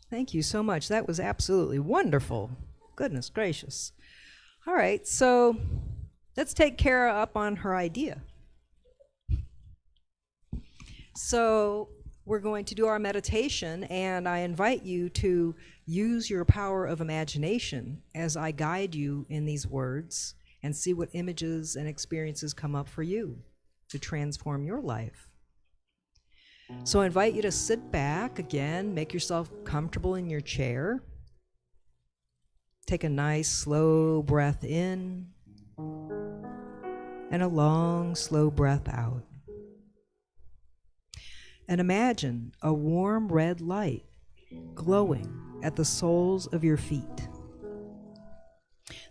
Thank you so much. That was absolutely wonderful. Goodness gracious. All right, so let's take Kaira up on her idea. So we're going to do our meditation, and I invite you to use your power of imagination as I guide you in these words and see what images and experiences come up for you to transform your life. So I invite you to sit back again, make yourself comfortable in your chair. Take a nice slow breath in and a long slow breath out. And imagine a warm red light glowing at the soles of your feet.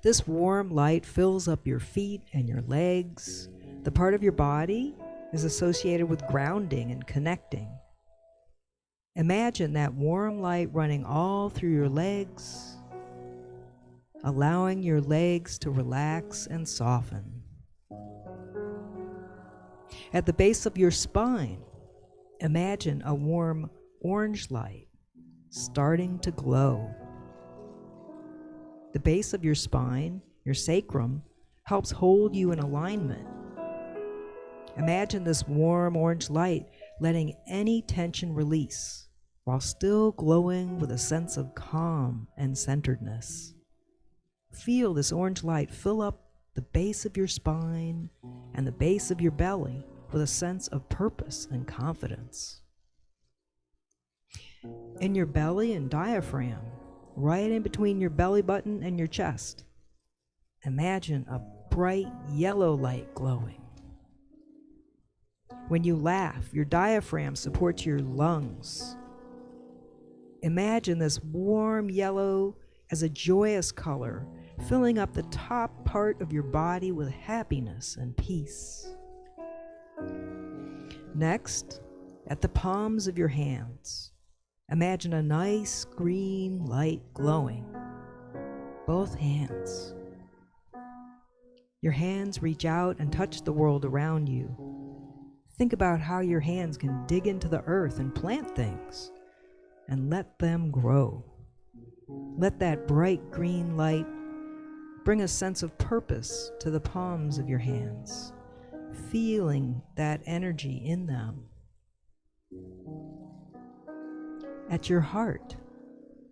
This warm light fills up your feet and your legs. The part of your body is associated with grounding and connecting. Imagine that warm light running all through your legs, allowing your legs to relax and soften. At the base of your spine, imagine a warm orange light starting to glow. The base of your spine, your sacrum, helps hold you in alignment. Imagine this warm orange light letting any tension release while still glowing with a sense of calm and centeredness. Feel this orange light fill up the base of your spine and the base of your belly with a sense of purpose and confidence. In your belly and diaphragm, right in between your belly button and your chest, imagine a bright yellow light glowing. When you laugh, your diaphragm supports your lungs. Imagine this warm yellow as a joyous color, filling up the top part of your body with happiness and peace. Next, at the palms of your hands, imagine a nice green light glowing. Both hands. Your hands reach out and touch the world around you. Think about how your hands can dig into the earth and plant things and let them grow. Let that bright green light bring a sense of purpose to the palms of your hands, feeling that energy in them. At your heart,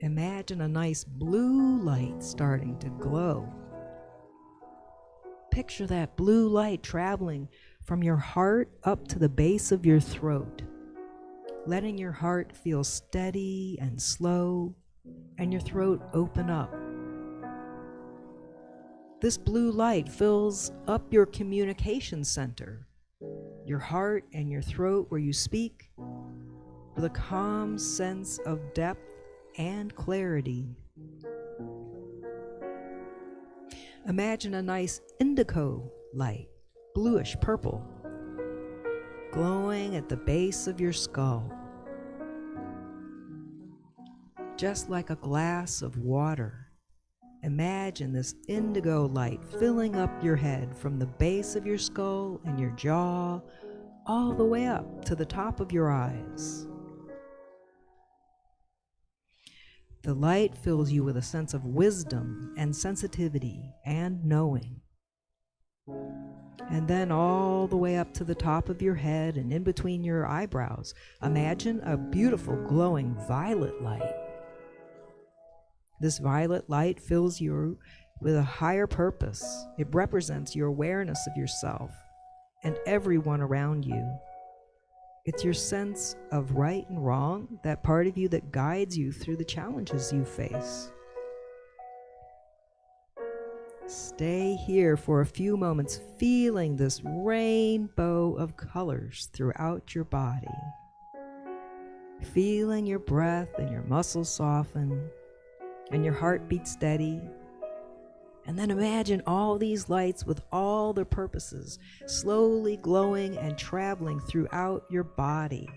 imagine a nice blue light starting to glow. Picture that blue light traveling from your heart up to the base of your throat, letting your heart feel steady and slow and your throat open up. This blue light fills up your communication center, your heart and your throat where you speak, with a calm sense of depth and clarity. Imagine a nice indigo light, bluish purple, glowing at the base of your skull. Just like a glass of water, imagine this indigo light filling up your head from the base of your skull and your jaw all the way up to the top of your eyes. The light fills you with a sense of wisdom and sensitivity and knowing. And then all the way up to the top of your head and in between your eyebrows, imagine a beautiful glowing violet light. This violet light fills you with a higher purpose. It represents your awareness of yourself and everyone around you. It's your sense of right and wrong, that part of you that guides you through the challenges you face. Stay here for a few moments, feeling this rainbow of colors throughout your body. Feeling your breath and your muscles soften and your heart beat steady. And then imagine all these lights with all their purposes slowly glowing and traveling throughout your body,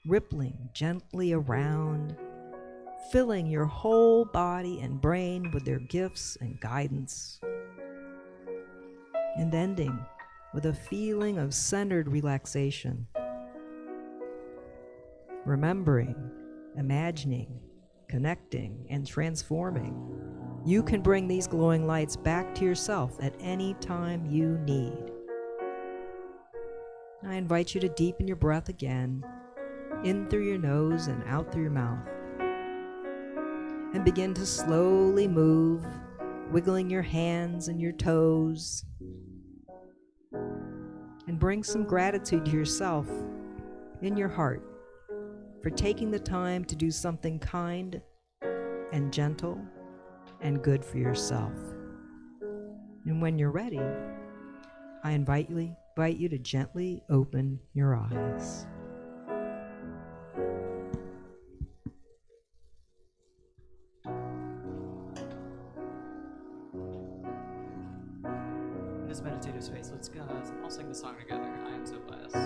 rippling gently around, filling your whole body and brain with their gifts and guidance, and ending with a feeling of centered relaxation. Remembering, imagining, connecting, and transforming. You can bring these glowing lights back to yourself at any time you need. I invite you to deepen your breath again, in through your nose and out through your mouth. And begin to slowly move, wiggling your hands and your toes. And bring some gratitude to yourself in your heart for taking the time to do something kind and gentle and good for yourself. And when you're ready, I invite you to gently open your eyes. this meditative space. Let's go. I'll sing the song together. I am so blessed.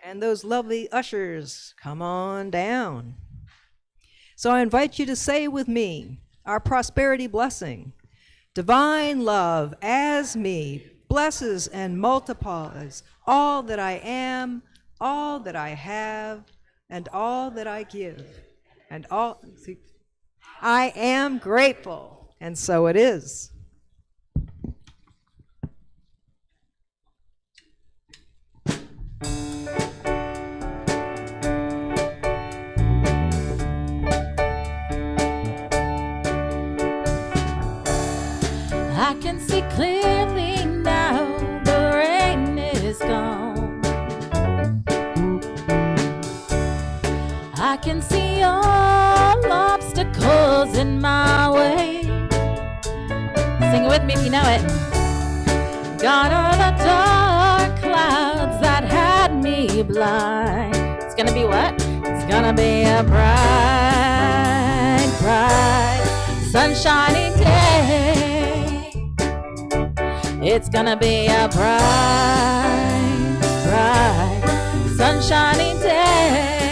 And those lovely ushers, come on down. So I invite you to say with me our prosperity blessing. Divine love as me blesses and multiplies all that I am, all that I have, and all that I give. And all, see, I am grateful, and so it is. I can see clearly now, the rain is gone. I can see all obstacles in my way. Sing it with me if you know it. Gone are the dark clouds that had me blind. It's gonna be what? It's gonna be a bright, bright, sunshiny day. It's gonna be a bright, bright, sunshiny day.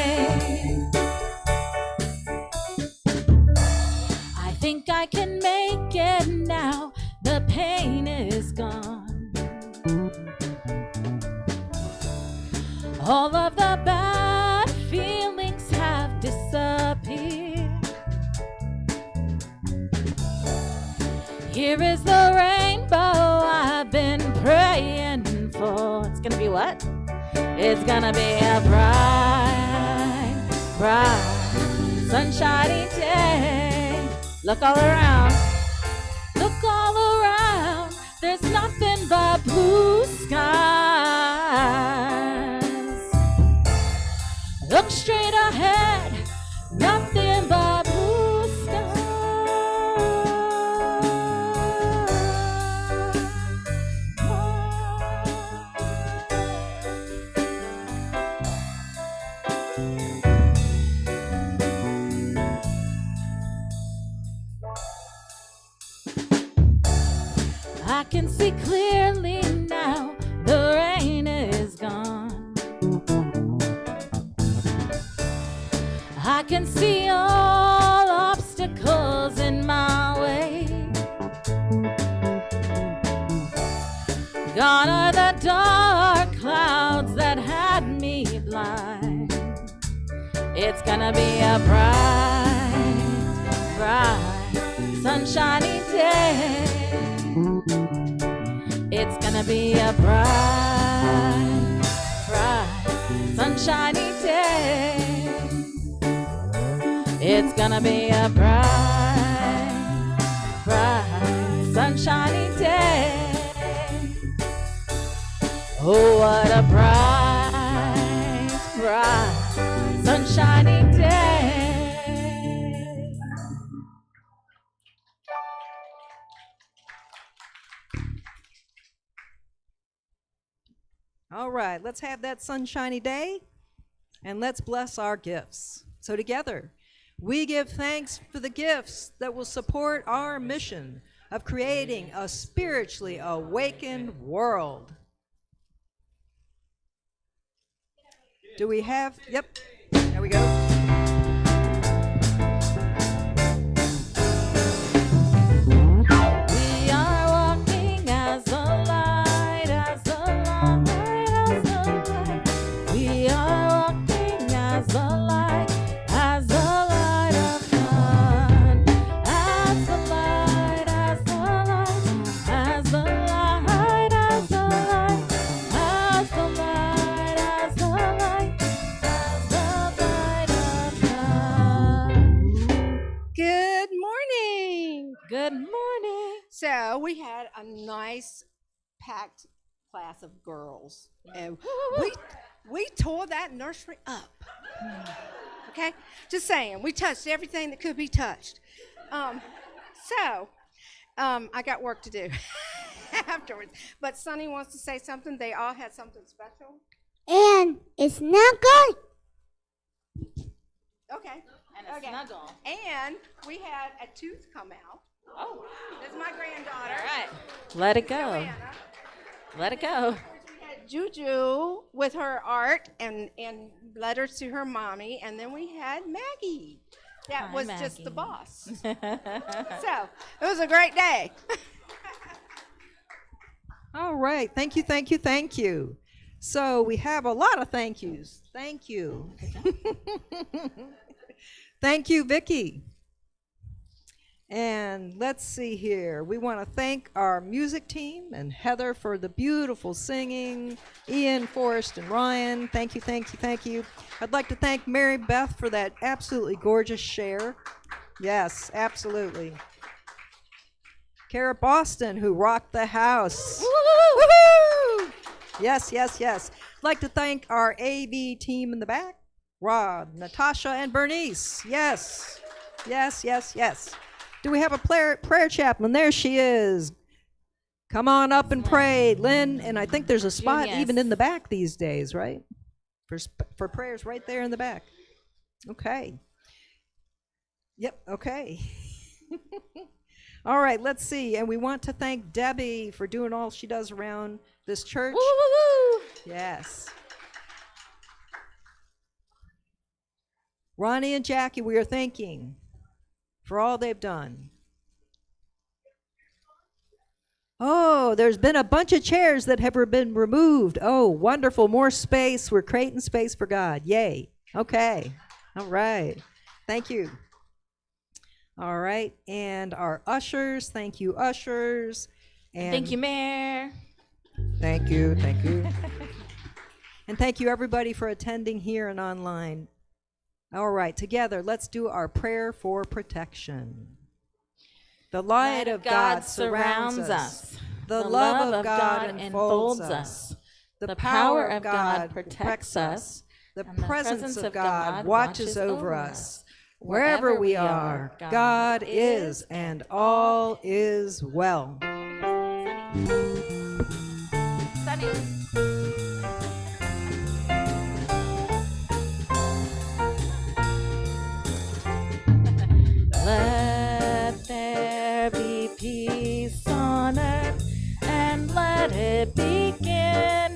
I think I can make it now. The pain is gone. All of the bad feelings have disappeared. Here is the rainbow I've been praying for. It's gonna be what? It's gonna be a bright, bright, sunshiny day. Look all around. Look all around. There's nothing but blue skies. Look straight ahead. Nothing but blue skies. I can see clearly now, the rain is gone. I can see all obstacles in my way. Gone are the dark clouds that had me blind. It's gonna be a bright, bright, sunshiny day. It's gonna be a bright, bright, sunshiny day. It's gonna be a bright, bright, sunshiny day. Oh, what a bright, bright, sunshiny day. All right, let's have that sunshiny day, and let's bless our gifts. So together, we give thanks for the gifts that will support our mission of creating a spiritually awakened world. Do we have? Yep, there we go. We are walking as the light, as the light, as the light. We are walking as the light, as the light of God. As the light, as the light, as the light, as the light, as the we had a nice packed class of girls, and we tore that nursery up. Okay, just saying, we touched everything that could be touched. So I got work to do afterwards. But Sonny wants to say something. They all had something special. And it's not good. Okay. And a snuggle. And we had a tooth come out. Oh. This is my granddaughter. All right. Let it go. Joanna. Let it go. We had Juju with her art and letters to her mommy, and then we had Maggie. That Hi, was just the Maggie. boss. So it was a great day. All right. Thank you, thank you, thank you. So we have a lot of thank yous. Thank you. Thank you, Vicki. And let's see here. We want to thank our music team and Heather for the beautiful singing, Ian, Forrest, and Ryan. Thank you, thank you, thank you. I'd like to thank Mary Beth for that absolutely gorgeous share. Yes, absolutely. Kaira Boston, who rocked the house. Woo-hoo! Yes, yes, yes. I'd like to thank our AV team in the back, Rod, Natasha, and Bernice. Yes, yes, yes, yes. Do we have a prayer chaplain? There she is. Come on up and pray, Lynn. And I think there's a spot Yes. even in the back these days, right? For prayers right there in the back. Okay. Yep, okay. All right, let's see. And we want to thank Debbie for doing all she does around this church. Woo, woo, woo. Yes. Ronnie and Jackie, we are thanking for all they've done. Oh, there's been a bunch of chairs that have been removed. Oh, wonderful. More space. We're creating space for God. Yay. Okay. All right. Thank you. All right. And our ushers. Thank you, ushers. And Thank you, Mayor. Thank you. Thank you. And thank you, everybody, for attending here and online. All right, together, let's do our prayer for protection. The light of God surrounds us. The love of God enfolds us. The power of God protects us. The presence of God watches over us. Wherever we are, God is, and all is well. Sunny. Let there be peace on earth, and let it begin